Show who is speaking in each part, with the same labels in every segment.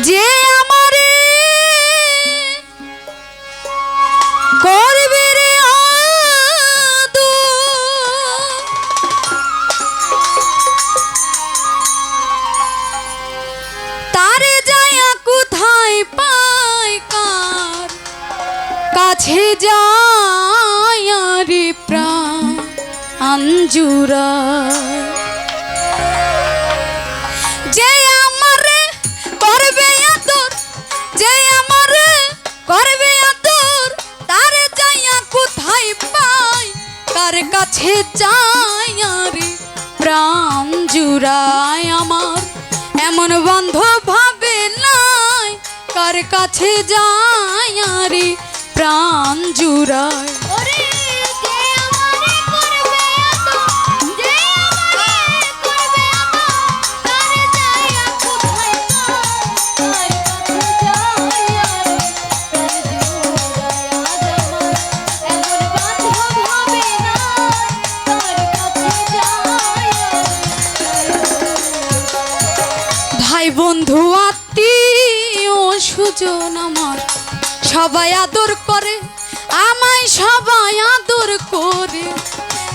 Speaker 1: যে আমারে করবে রে তারে যায়া কোথায় পাই কার কাছে যায় রে প্রাণ আঞ্জুরা যে আমারে করবে আদর যে আমারে করবে আদর তারে যায়া কোথায় পাই কার কাছে যায় রে প্রাণ জুড়ায় আমার এমন বান্ধব ভাবে নাই কার কাছে যায় রে প্রাণ জুড়ায় ভাই বন্ধু আত্মীয় সুজন আমার সবাই আদর করে আমায় সবাই আদর করে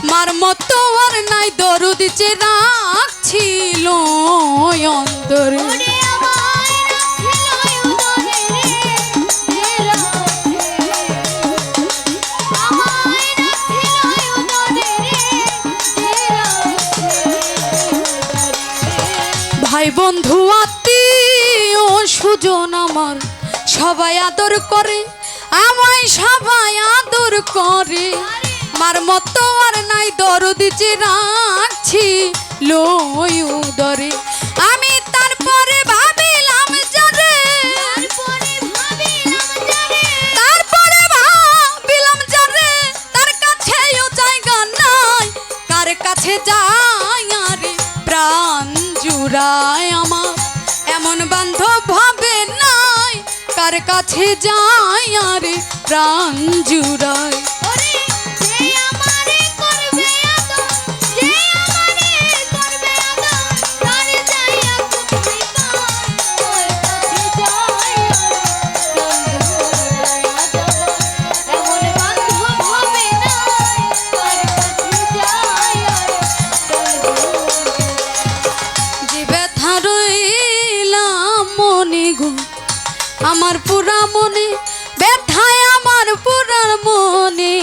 Speaker 1: মার মতো আর নাই দরদ যে রাখছিল অন্তরে ভাই বন্ধু আত্মীয় সুজন আমার সবাই আদর করে আমায় সবাই আদর করে মার মতো আর নাই দরদ যে রাখছি উদরে আমি তারপরে ভাবিলাম যারে তারপরে ভাবিলাম যারে তার কাছেও জায়গা নাই কার কাছে যায় রে প্রাণ জুড়ায় আমার এমন বান্ধব ভাবে নাই কার কাছে যায় রে প্রাণ জুড়ায় আমার পুরা মনে ব্যথায় আমার পুরার মনে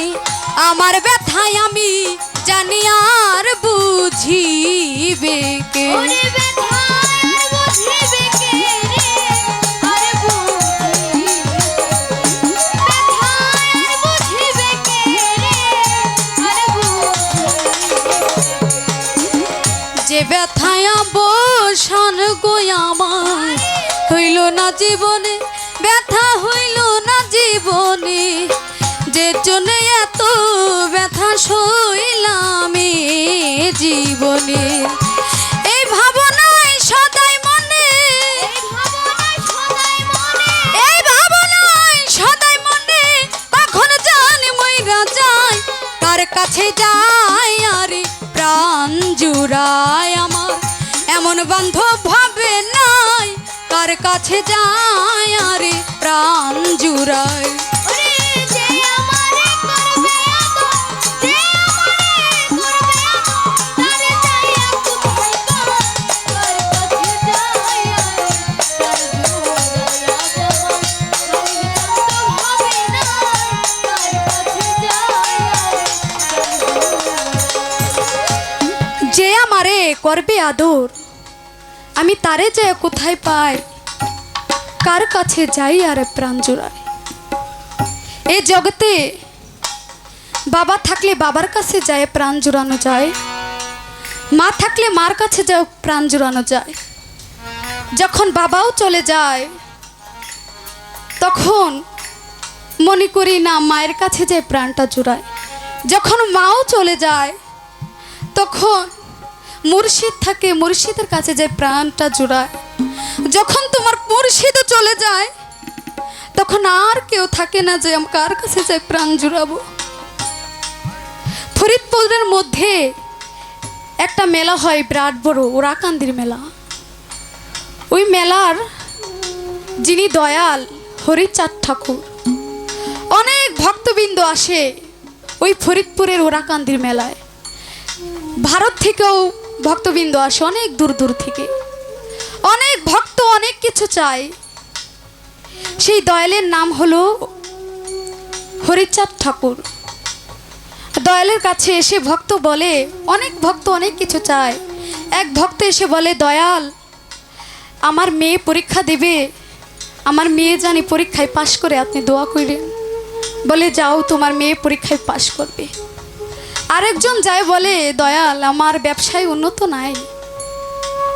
Speaker 1: আমার ব্যথায় আমি জানি আর বুঝিবে কে যে ব্যথায় বসান গো আমার হইল না জীবনে ব্যথা হইল না জীবনে যে জন্য এত ব্যথা সইলাম জীবনে এই ভাবনায় সদাই মনে এই ভাবনায় সদাই মনে কখন জানি মইরা যায় কার কাছে যায় আরে প্রাণ জুড়ায় আমার এমন বান্ধব ভাবে নাই কার কাছে যায় রে প্রাণ জুড়ায় যে আমারে করবে আদর আমি তারে যায় কোথায় পাই কার কাছে যাই আর প্রাণ জুড়ায় এই জগতে বাবা থাকলে বাবার কাছে যায় প্রাণ জুড়ানো যায় মা থাকলে মার কাছে যায় প্রাণ জুড়ানো যায় যখন বাবাও চলে যায় তখন মনে করি না মায়ের কাছে যায় প্রাণটা জুড়ায় যখন মাও চলে যায় তখন মুর্শিদ থাকে মুর্শিদের কাছে যায় প্রাণটা জুড়ায় যখন তোমার মুর্শিদও চলে যায় তখন আর কেউ থাকে না যে আমি কার কাছে যাই প্রাণ জুড়াবো ফরিদপুরের মধ্যে একটা মেলা হয় বিরাট বড় ওরাকান্দির মেলা ওই মেলার যিনি দয়াল হরিচাঁদ ঠাকুর। অনেক ভক্তবৃন্দ আসে ওই ফরিদপুরের ওরাকান্দির মেলায়। ভারত থেকেও ভক্তবৃন্দ আসে অনেক দূর দূর থেকে। অনেক ভক্ত অনেক কিছু চায়। সেই দয়ালের নাম হলো হরিচাঁদ ঠাকুর। দয়ালের কাছে এসে ভক্ত বলে, অনেক ভক্ত অনেক কিছু চায়। এক ভক্ত এসে বলে, দয়াল আমার মেয়ে পরীক্ষা দেবে, আমার মেয়ে জানি পরীক্ষায় পাশ করে, আপনি দোয়া করেন। বলে যাও, তোমার মেয়ে পরীক্ষায় পাশ করবে। আরেকজন যায় বলে, দয়াল আমার ব্যবসায় উন্নত নাই,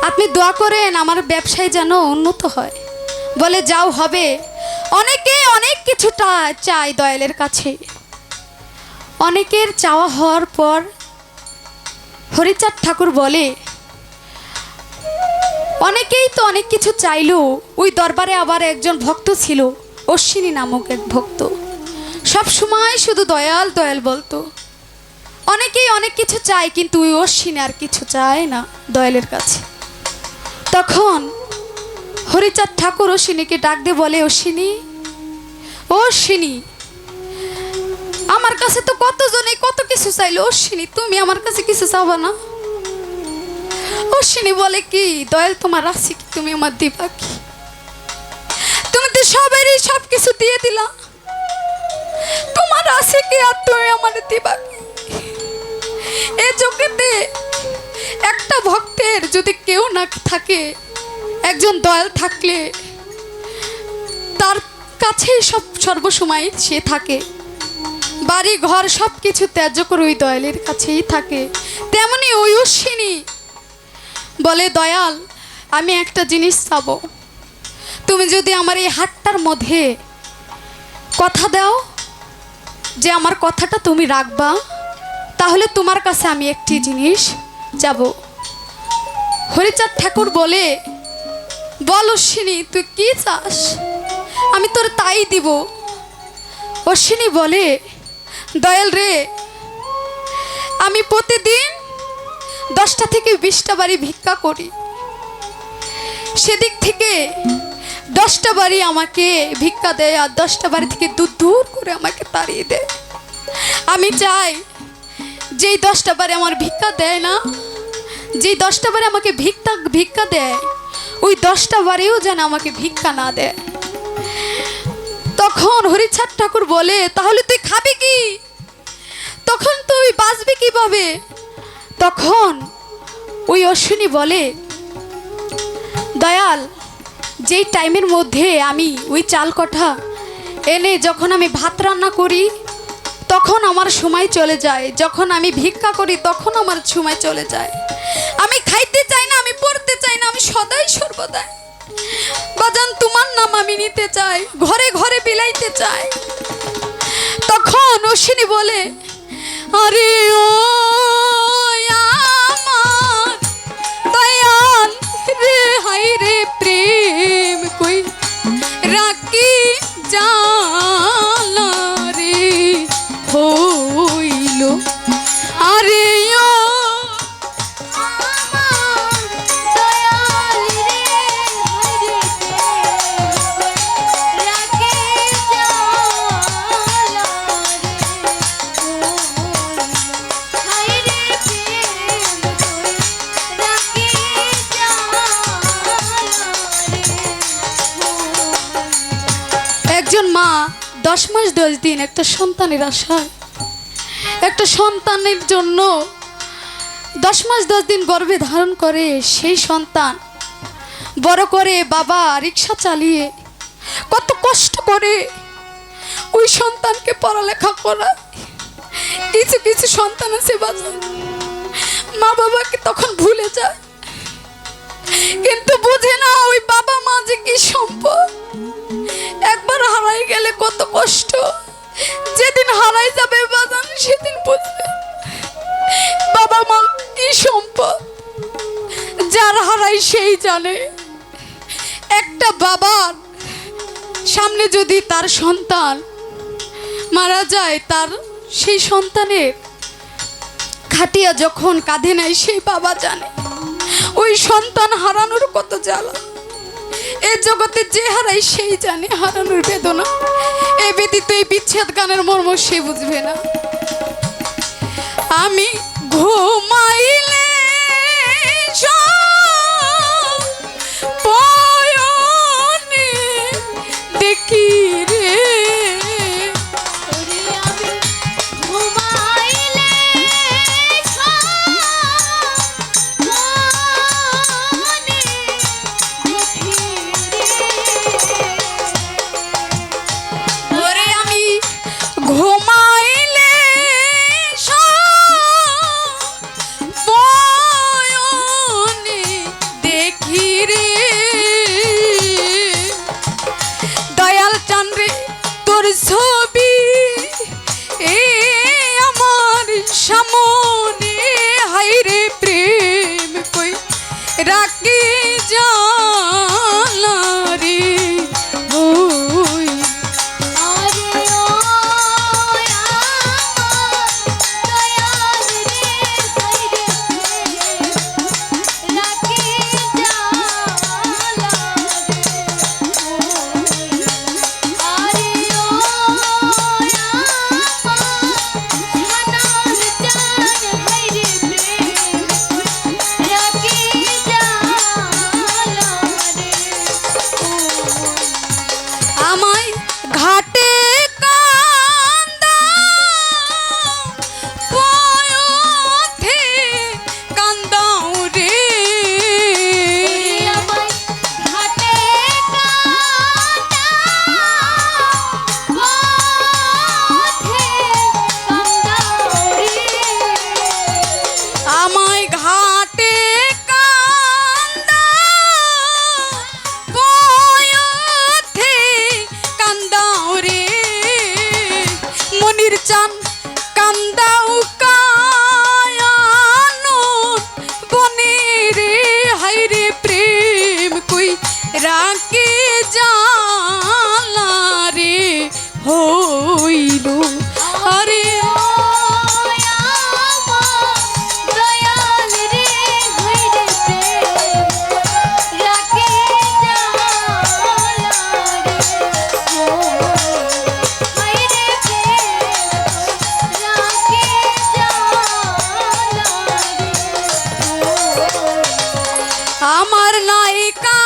Speaker 1: আপনি দোয়া করেন আমার ব্যবসায় যেন উন্নত হয়। বলে যাও, হবে। অনেকে অনেক কিছুটা চায় দয়ালের কাছে। অনেকের চাওয়া হওয়ার পর হরিচাঁদ ঠাকুর বলে, অনেকেই তো অনেক কিছু চাইলো। ওই দরবারে আবার একজন ভক্ত ছিল, অশ্বিনী নামক এক ভক্ত। সব সময় শুধু দয়াল দয়াল বলতো। অনেকেই অনেক কিছু চায়, কিন্তু ওই অশ্বিনী আর কিছু চায় না দয়ালের কাছে। তখন হরিচাঁদ ঠাকুর অশ্বিনীকে ডাক দিয়ে বলে, অশ্বিনী, ও অশ্বিনী, আমার কাছে তো কতজনে কত কিছু চাইলো, অশ্বিনী তুমি আমার কাছে কিছু চাবা না? অশ্বিনী বলে, কি দয়াল তোমার আছে কি, তুমি আমার দিবা কি? তুমি তো সবারই সব কিছু দিয়ে দিলা, তোমার আছে কি আর তুমি আমার দিবা কি? এ জগতে একটা ভক্তের যদি কেউ না থাকে, একজন দয়াল থাকলে তার কাছে সব সর্বসময় সে থাকে। বাড়ি ঘর সব কিছু ত্যায্য করে ওই দয়ালের কাছেই থাকে। তেমনি ওই অশ্বিনী বলে, দয়াল আমি একটা জিনিস চাবো, তুমি যদি আমার এই হাটটার মধ্যে কথা দাও যে আমার কথাটা তুমি রাখবা, তাহলে তোমার কাছে আমি একটি জিনিস যাব। হরিচাঁদ ঠাকুর বলে, বল অশ্বিনী তুই কি চাস, আমি তোর তাই দিব। অশ্বিনী বলে, দয়াল রে, আমি প্রতিদিন 10টা থেকে 20টা বাড়ি ভিক্ষা করি, সেদিক থেকে 10টা বাড়ি আমাকে ভিক্ষা দেয়, আর 10টা বাড়ি থেকে দূর দূর করে আমাকে তাড়িয়ে দেয়। আমি চাই যেই 10টা বাড়ি আমার ভিক্ষা দেয় না, যেই 10টা বাড়ি আমাকে ভিক্ষা দেয়, ওই 10টা বাড়িও যেন আমাকে ভিক্ষা না দেয়। তখন হরিচাঁদ ঠাকুর বলে, তাহলে তুই খাবি কি, তখন তুই বাঁচবি কিভাবে? তখন ওই অশ্বিনী বলে, দয়াল যেই টাইমের মধ্যে আমি ওই চাল কঠা এনে যখন আমি ভাত রান্না করি তখন আমার সময় চলে যায়, যখন আমি ভিক্ষা করি তখন আমার সময় চলে যায়। আমি খাইতে চাই না, আমি পড়তে চাই না, আমি সদাই সর্বদাই বাজান তোমার নাম আমি নিতে চাই, ঘরে ঘরে বিলাইতে চাই। তখন অশ্বিনী বলে, আরে ও আমার দয়াল রে, হাই রে প্রেম কই রাখি জালা রে হইল, আরে ও মা 10 মাস 10 দিন একটা সন্তানের আশায়, একটা সন্তানের জন্য 10 মাস 10 দিন গর্ভে ধারণ করে। সেই সন্তান বড় করে বাবা রিক্সা চালিয়ে কত কষ্ট করে ওই সন্তানকে পড়ালেখা করায়। কিছু কিছু সন্তান আছে বাজার মা বাবাকে তখন ভুলে যায়, কিন্তু বুঝে না ওই বাবা মা যে কি সম্পদ। একবার হারাই গেলে কত কষ্ট, যেদিন হারাই যাবে বাজান সেদিন বুঝবে বাবা মা কি সম্পদ। যার হারাই সেই জানে। একটা বাবার সামনে যদি তার সন্তান মারা যায়, তার সেই সন্তানের খাটিয়া যখন কাঁধে নেয় সেই বাবা জানে ওই সন্তান হারানোর কত জ্বালা। এই জগতে যে হারাই সেই জানে হারানোর বেদনা। এই ব্যতীত এই বিচ্ছেদ গানের মর্ম সে বুঝবে না। আমি ঘুমাইলে পয়নে দেখি রে ঘুমাইলে বয়নে দেখি রে দয়াল চান্দ্রে তোর ছবি এ আমার সামনে হাইরে প্রেম কই রাখি জালা রে ওই রাখি জালা রে হইল আরে আমার নায়িকা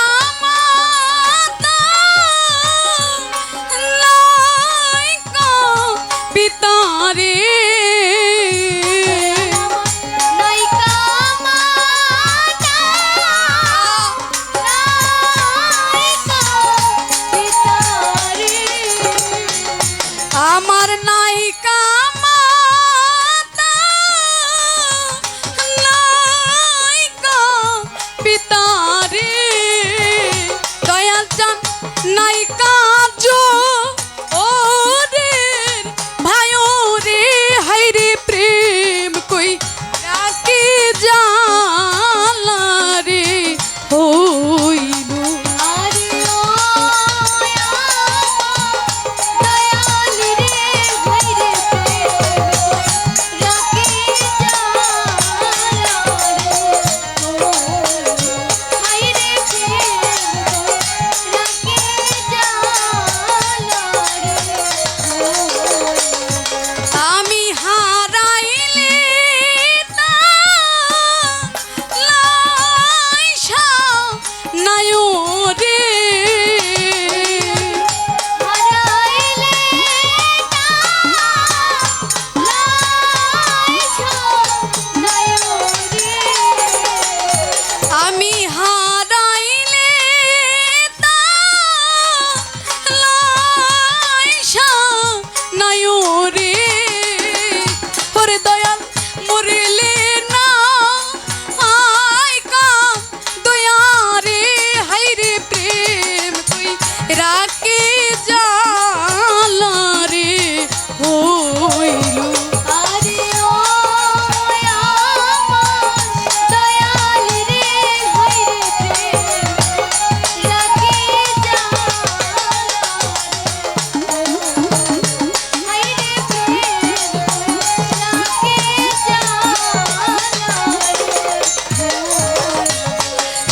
Speaker 1: পিতারে আমার নায়িকা পিতারে দয়াল চান নায়িকা জো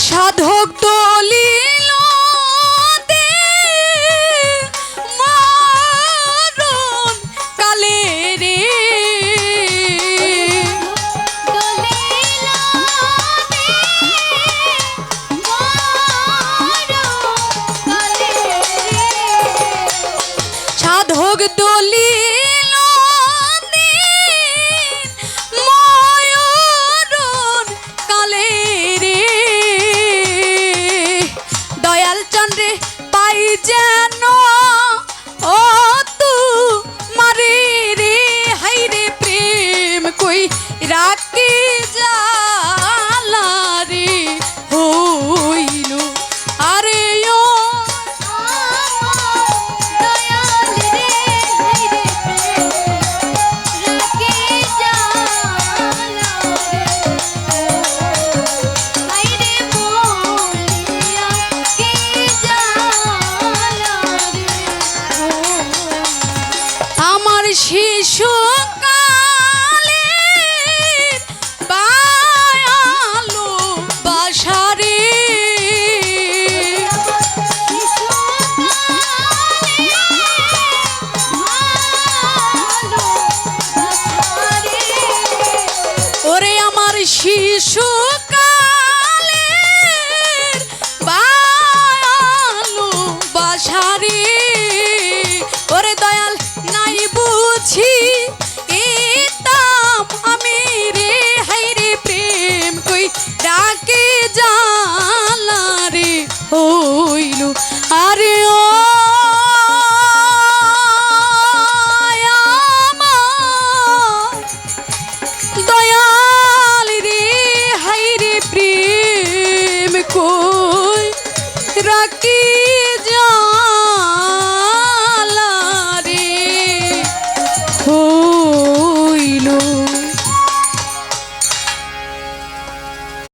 Speaker 1: সাধক দলিল দয়াল চন্দ্রে পাই যেন ও তু মারে রে হাই রে প্রেম কই রাখি জালা রে হইল আরে ও আমার শিশু কালে বায়ালো বাসারে ওরে আমার শিশু কালে বায়ালো বাসারে ওরে দয়াল নাই বুঝি ইতাম আমি রে হাই রে প্রেম কই ডাকে জালা রে হইল আরে ও আমার দয়াল রে হাই রে প্রেম কই রাখি